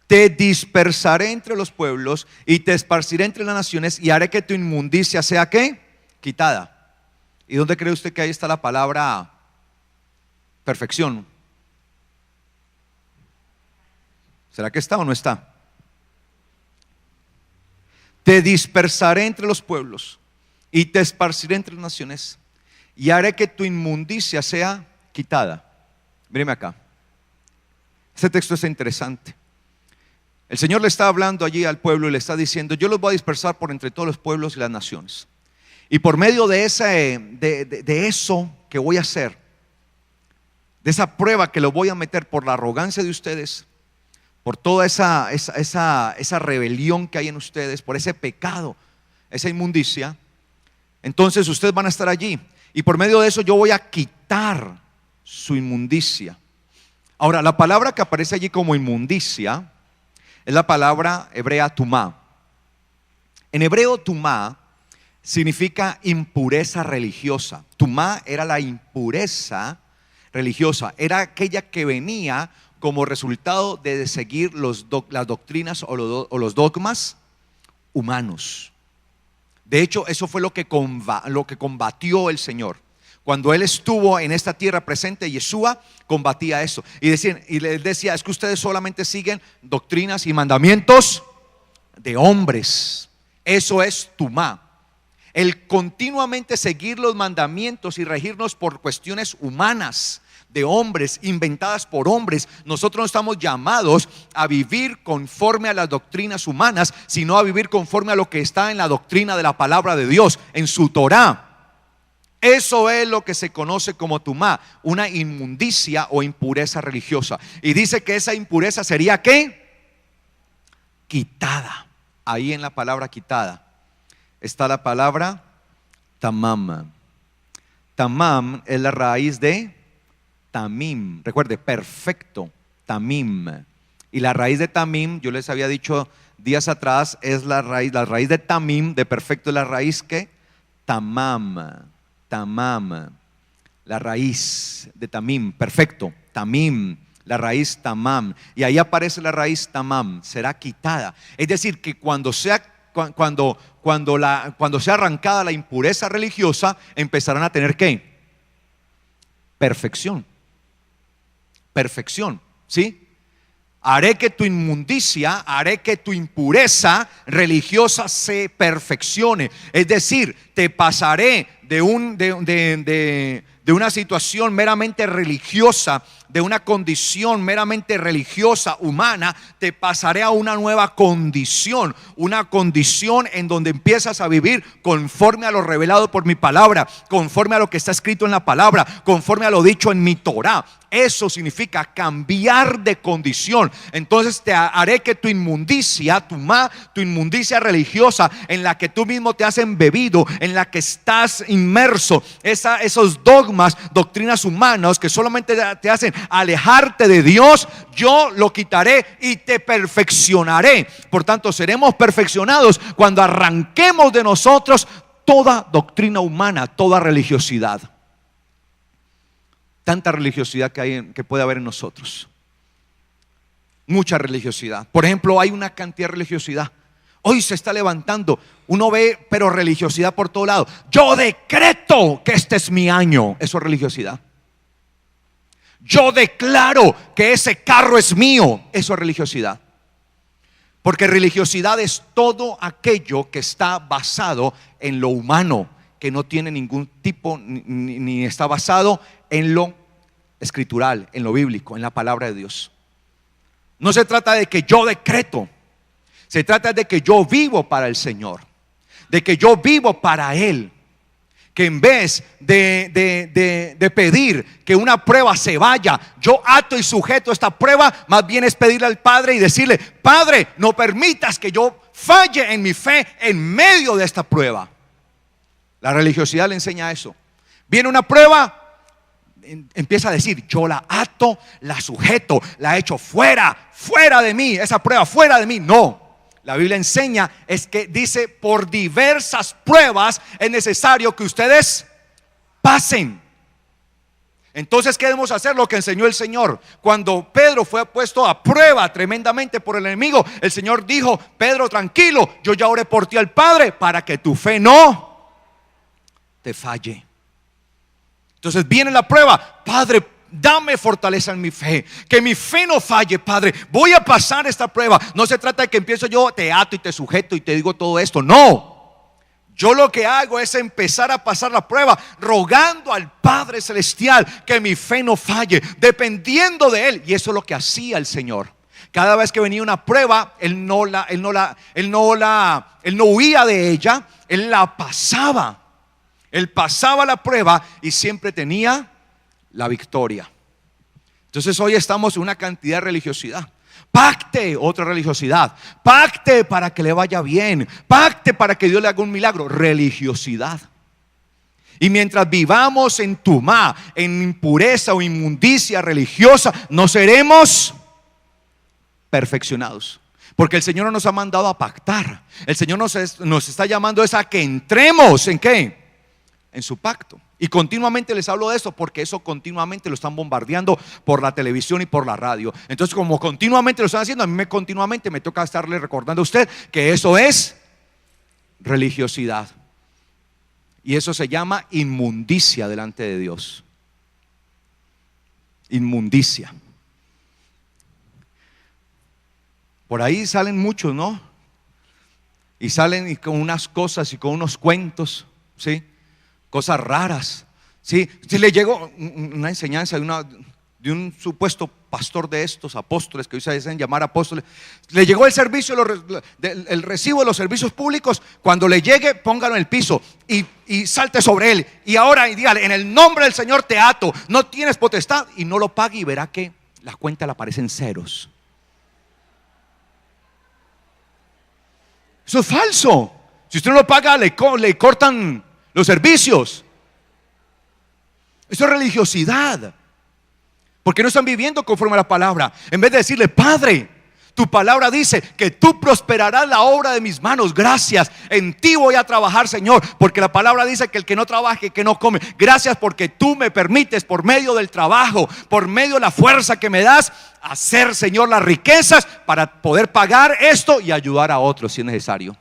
S1: te dispersaré entre los pueblos y te esparciré entre las naciones, y haré que tu inmundicia sea ¿qué? Quitada. ¿Y dónde cree usted que ahí está la palabra perfección? ¿Será que está o no está? Te dispersaré entre los pueblos y te esparciré entre las naciones, y haré que tu inmundicia sea quitada. Míreme acá. Este texto es interesante. El Señor le está hablando allí al pueblo y le está diciendo: yo los voy a dispersar por entre todos los pueblos y las naciones. Y por medio de eso que voy a hacer, de esa prueba que lo voy a meter por la arrogancia de ustedes, por toda esa rebelión que hay en ustedes, por ese pecado, esa inmundicia, entonces ustedes van a estar allí. Y por medio de eso yo voy a quitar su inmundicia. Ahora, la palabra que aparece allí como inmundicia es la palabra hebrea tumá. En hebreo, tumá significa impureza religiosa. Tumá era la impureza religiosa, era aquella que venía como resultado de seguir las doctrinas o los dogmas humanos. De hecho, eso fue lo que combatió el Señor. Cuando Él estuvo en esta tierra presente, Yeshua combatía eso. Y les decía: es que ustedes solamente siguen doctrinas y mandamientos de hombres. Eso es tumá. el continuamente seguir los mandamientos y regirnos por cuestiones humanas, de hombres, inventadas por hombres. Nosotros no estamos llamados a vivir conforme a las doctrinas humanas, sino a vivir conforme a lo que está en la doctrina de la palabra de Dios, en su Torá. Eso es lo que se conoce como tumá, una inmundicia o impureza religiosa. Y dice que esa impureza sería ¿qué? Quitada. Ahí en la palabra quitada está la palabra tamam. Tamam es la raíz de tamim. Recuerde, perfecto, tamim. Y la raíz de tamim, yo les había dicho días atrás, es la raíz de tamim, de perfecto, es la raíz que tamam. Tamam, la raíz de tamim, perfecto, tamim, la raíz tamam. Y ahí aparece la raíz tamam, será quitada. Es decir, que cuando sea arrancada la impureza religiosa, empezarán a tener ¿qué? Perfección. Perfección, ¿sí? Haré que tu inmundicia, haré que tu impureza religiosa se perfeccione. Es decir, te pasaré de una situación meramente religiosa, de una condición meramente religiosa, humana, te pasaré a una nueva condición, una condición en donde empiezas a vivir conforme a lo revelado por mi palabra, conforme a lo que está escrito en la palabra, conforme a lo dicho en mi Torá. Eso significa cambiar de condición. Entonces te haré que tu inmundicia, tu inmundicia religiosa, en la que tú mismo te has embebido, en la que estás inmerso, esos dogmas, doctrinas humanas que solamente te hacen alejarte de Dios, yo lo quitaré y te perfeccionaré. Por tanto, seremos perfeccionados cuando arranquemos de nosotros toda doctrina humana, toda religiosidad. Tanta religiosidad que puede haber en nosotros. Mucha religiosidad. Por ejemplo, hay una cantidad de religiosidad. Hoy se está levantando. Uno ve, pero religiosidad por todo lado. Yo decreto que este es mi año. Eso es religiosidad. Yo declaro que ese carro es mío. Eso es religiosidad. Porque religiosidad es todo aquello que está basado en lo humano, que no tiene ningún tipo, ni está basado en lo escritural, en lo bíblico, en la palabra de Dios. No se trata de que yo decreto, se trata de que yo vivo para el Señor, de que yo vivo para Él. Que en vez de pedir que una prueba se vaya, yo ato y sujeto esta prueba, más bien es pedirle al Padre y decirle: Padre, no permitas que yo falle en mi fe en medio de esta prueba. La religiosidad le enseña eso. Viene una prueba, empieza a decir: yo la ato, la sujeto, la echo fuera de mí, esa prueba fuera de mí. No, la Biblia enseña es que dice: por diversas pruebas es necesario que ustedes pasen. Entonces, ¿qué debemos hacer? Lo que enseñó el Señor. Cuando Pedro fue puesto a prueba tremendamente por el enemigo, el Señor dijo: Pedro, tranquilo, yo ya oré por ti al Padre para que tu fe no te falle. Entonces viene la prueba: Padre, dame fortaleza en mi fe, que mi fe no falle, Padre, voy a pasar esta prueba. No se trata de que empiezo yo, te ato y te sujeto y te digo todo esto. No, yo lo que hago es empezar a pasar la prueba rogando al Padre Celestial que mi fe no falle, dependiendo de Él. Y eso es lo que hacía el Señor. Cada vez que venía una prueba, Él no huía de ella, Él la pasaba. Él pasaba la prueba y siempre tenía la victoria. Entonces hoy estamos en una cantidad de religiosidad. Pacte, otra religiosidad. Pacte para que le vaya bien. Pacte para que Dios le haga un milagro. Religiosidad. Y mientras vivamos en tumá, en impureza o inmundicia religiosa, no seremos perfeccionados. Porque el Señor no nos ha mandado a pactar. El Señor nos está llamando a que entremos ¿en qué? En su pacto. Y continuamente les hablo de eso porque eso continuamente lo están bombardeando por la televisión y por la radio. Entonces, como continuamente lo están haciendo, a mí continuamente me toca estarle recordando a usted que eso es religiosidad. Y eso se llama inmundicia delante de Dios. Inmundicia. Por ahí salen muchos, ¿no? y salen y con unas cosas y con unos cuentos, ¿sí? Cosas raras, ¿sí? Si le llegó una enseñanza de un supuesto pastor de estos apóstoles que hoy se dicen llamar apóstoles, le llegó el servicio, el recibo de los servicios públicos. Cuando le llegue, póngalo en el piso y salte sobre él. Y ahora y dígale: en el nombre del Señor te ato, no tienes potestad. Y no lo pague y verá que la cuenta le aparecen ceros. Eso es falso. Si usted no lo paga, le cortan los servicios. Eso es religiosidad. Porque no están viviendo conforme a la palabra. En vez de decirle: Padre, tu palabra dice que tú prosperarás la obra de mis manos. Gracias, en ti voy a trabajar, Señor. Porque la palabra dice que el que no trabaje, que no come. Gracias porque tú me permites, por medio del trabajo, por medio de la fuerza que me das, hacer, Señor, las riquezas para poder pagar esto y ayudar a otros si es necesario.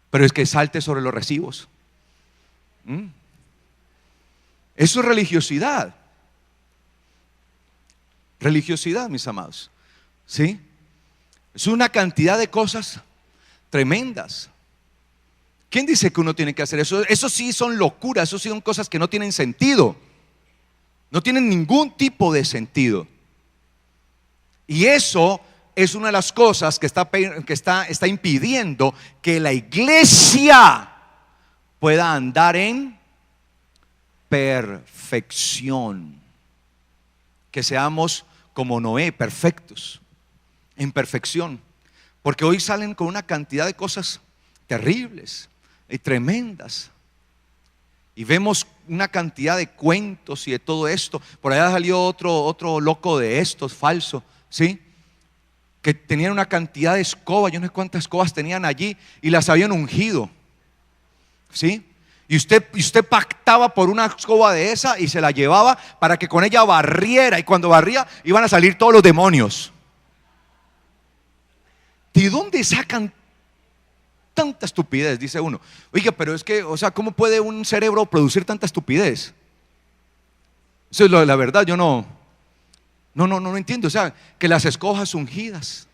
S1: Pero es que salte sobre los recibos. Eso es religiosidad. Religiosidad, mis amados. ¿Sí? Es una cantidad de cosas tremendas. ¿Quién dice que uno tiene que hacer eso? Eso sí son locuras, eso sí son cosas que no tienen sentido. No tienen ningún tipo de sentido. Y eso es una de las cosas que está impidiendo que la iglesia pueda andar en perfección. Que seamos como Noé, perfectos, en perfección. Porque hoy salen con una cantidad de cosas terribles y tremendas. Y vemos una cantidad de cuentos y de todo esto. Por allá salió otro loco de estos, falso, ¿sí? Que tenían una cantidad de escobas, yo no sé cuántas escobas tenían allí, y las habían ungido, ¿sí? Y usted pactaba por una escoba de esa y se la llevaba para que con ella barriera. Y cuando barría, iban a salir todos los demonios. ¿De dónde sacan tanta estupidez? Dice uno. Oiga, pero es que, o sea, ¿cómo puede un cerebro producir tanta estupidez? Eso es la verdad, yo no entiendo. O sea, que las escojas ungidas.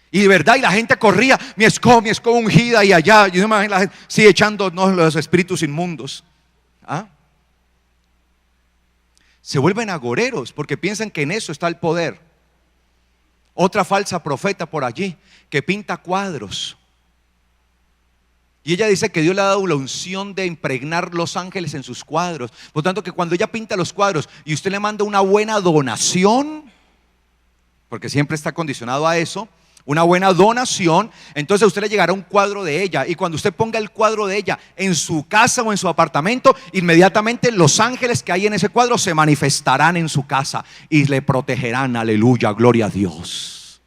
S1: Y de verdad, y la gente corría: mi escoba ungida, y allá, yo me imagino la gente sigue echándonos los espíritus inmundos. Se vuelven agoreros porque piensan que en eso está el poder. Otra falsa profeta por allí que pinta cuadros. Y ella dice que Dios le ha dado la unción de impregnar los ángeles en sus cuadros. Por tanto, que cuando ella pinta los cuadros y usted le manda una buena donación, porque siempre está condicionado a eso, una buena donación, entonces a usted le llegará un cuadro de ella. Y cuando usted ponga el cuadro de ella en su casa o en su apartamento, inmediatamente los ángeles que hay en ese cuadro se manifestarán en su casa y le protegerán. Aleluya, gloria a Dios.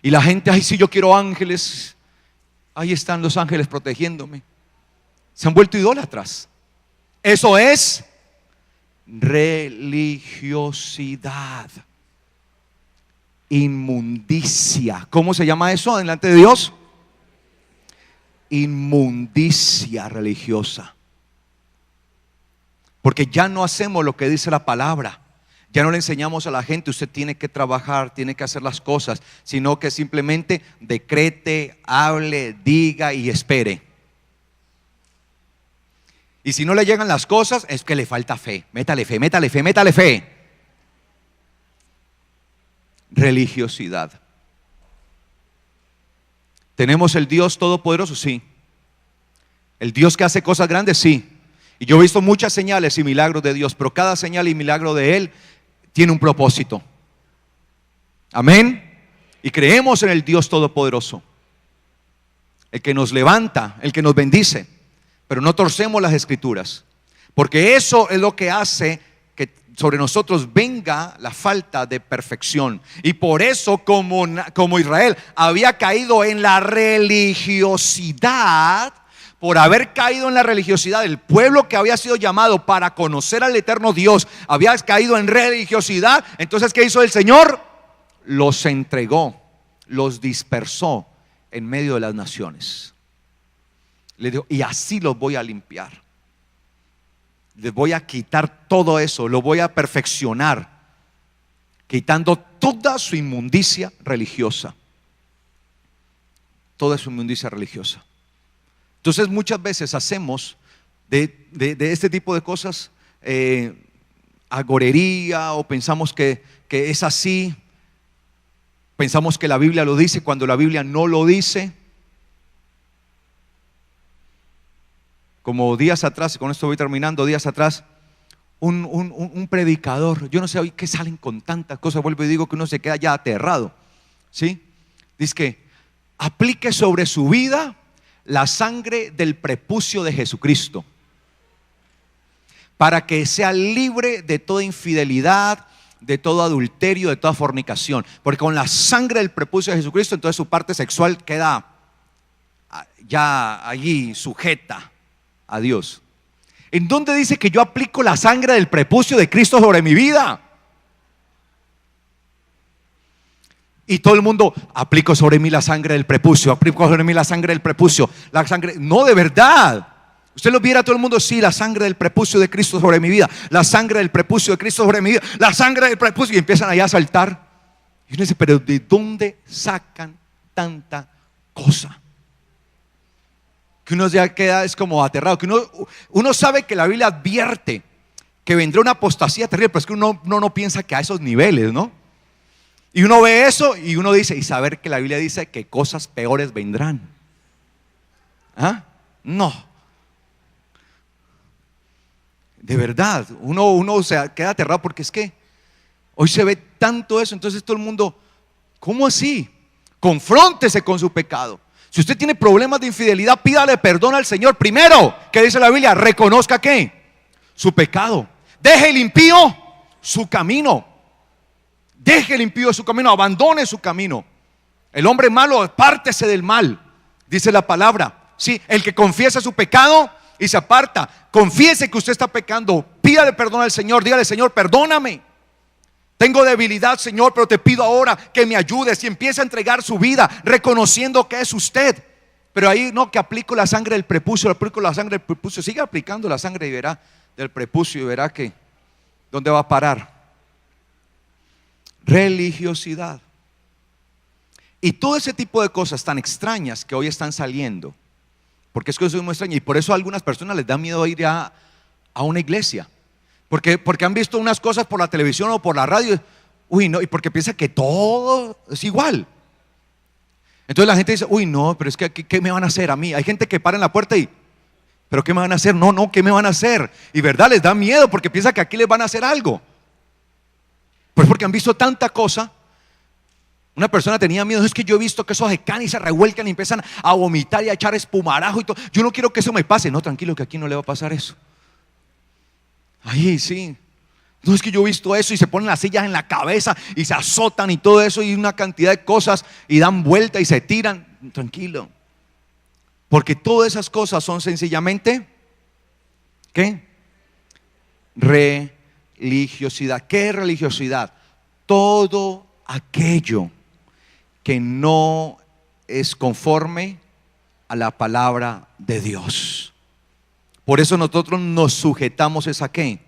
S1: Y la gente: ay, sí, yo quiero ángeles. Ahí están los ángeles protegiéndome. Se han vuelto idólatras. Eso es religiosidad. Inmundicia. ¿Cómo se llama eso delante de Dios? Inmundicia religiosa. Porque ya no hacemos lo que dice la palabra. Ya no le enseñamos a la gente: usted tiene que trabajar, tiene que hacer las cosas, sino que simplemente decrete, hable, diga y espere. Y si no le llegan las cosas, es que le falta fe. Métale fe, métale fe, métale fe. Religiosidad. ¿Tenemos el Dios todopoderoso? Sí. ¿El Dios que hace cosas grandes? Sí. Y yo he visto muchas señales y milagros de Dios, pero cada señal y milagro de Él tiene un propósito. Amén. Y creemos en el Dios todopoderoso, el que nos levanta, el que nos bendice. Pero no torcemos las escrituras, porque eso es lo que hace que sobre nosotros venga la falta de perfección. Y por eso, como Israel había caído en la religiosidad, por haber caído en la religiosidad, el pueblo que había sido llamado para conocer al eterno Dios había caído en religiosidad. Entonces, ¿qué hizo el Señor? Los entregó, los dispersó en medio de las naciones. Le dijo: y así los voy a limpiar. Les voy a quitar todo eso, lo voy a perfeccionar, quitando toda su inmundicia religiosa. Toda su inmundicia religiosa. Entonces muchas veces hacemos de este tipo de cosas agorería, o pensamos que es así. Pensamos que la Biblia lo dice cuando la Biblia no lo dice. Como días atrás, y con esto voy terminando, días atrás, un predicador, yo no sé hoy qué salen con tantas cosas, vuelvo y digo que uno se queda ya aterrado, ¿sí? Dice que aplique sobre su vida la sangre del prepucio de Jesucristo, para que sea libre de toda infidelidad, de todo adulterio, de toda fornicación. Porque con la sangre del prepucio de Jesucristo, entonces su parte sexual queda ya allí sujeta a Dios. ¿En dónde dice que yo aplico la sangre del prepucio de Cristo sobre mi vida? Y todo el mundo, aplico sobre mí la sangre del prepucio, aplico sobre mí la sangre del prepucio, la sangre, no, de verdad. Usted lo viera todo el mundo, sí, la sangre del prepucio de Cristo sobre mi vida, la sangre del prepucio de Cristo sobre mi vida, la sangre del prepucio, y empiezan allá a saltar. Y uno dice, pero ¿de dónde sacan tanta cosa? Que uno ya queda es como aterrado, que uno sabe que la Biblia advierte que vendrá una apostasía terrible, pero es que uno no piensa que a esos niveles, ¿no? Y uno ve eso y uno dice, y saber que la Biblia dice que cosas peores vendrán. ¿Ah? No. De verdad, uno se queda aterrado porque es que hoy se ve tanto eso, entonces todo el mundo, ¿cómo así? Confróntese con su pecado. Si usted tiene problemas de infidelidad, pídale perdón al Señor. Primero, ¿qué dice la Biblia? Reconozca ¿qué? Su pecado. Deje el impío su camino. Deje el impío su camino, abandone su camino. El hombre malo, apártese del mal, dice la palabra. Sí, el que confiesa su pecado y se aparta, confiese que usted está pecando, pídale perdón al Señor, dígale: Señor, perdóname. Tengo debilidad, Señor, pero te pido ahora que me ayudes, y empieza a entregar su vida reconociendo que es usted. Pero ahí no, que aplico la sangre del prepucio, aplico la sangre del prepucio. Siga aplicando la sangre y verá del prepucio y verá que ¿dónde va a parar? Religiosidad. Y todo ese tipo de cosas tan extrañas que hoy están saliendo, porque es que eso es muy extraño, y por eso a algunas personas les da miedo ir a una iglesia. Porque han visto unas cosas por la televisión o por la radio, uy, no, y porque piensa que todo es igual. Entonces la gente dice, uy, no, pero es que ¿qué me van a hacer a mí? Hay gente que para en la puerta y, ¿pero qué me van a hacer? No, ¿qué me van a hacer? Y verdad, les da miedo porque piensa que aquí les van a hacer algo. Pues porque han visto tanta cosa. Una persona tenía miedo, es que yo he visto que esos se caen y se revuelcan y empiezan a vomitar y a echar espumarajo y todo. Yo no quiero que eso me pase. No, tranquilo, que aquí no le va a pasar eso. Ahí sí. No, es que yo he visto eso y se ponen las sillas en la cabeza y se azotan y todo eso y una cantidad de cosas y dan vuelta y se tiran. Tranquilo. Porque todas esas cosas son sencillamente ¿qué? Religiosidad. ¿Qué es religiosidad? Todo aquello que no es conforme a la palabra de Dios. Por eso nosotros nos sujetamos ¿a qué?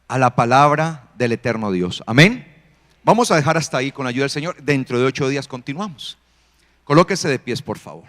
S1: A la palabra del eterno Dios. Amén. Vamos a dejar hasta ahí con la ayuda del Señor. Dentro de 8 días continuamos. Colóquese de pies, por favor.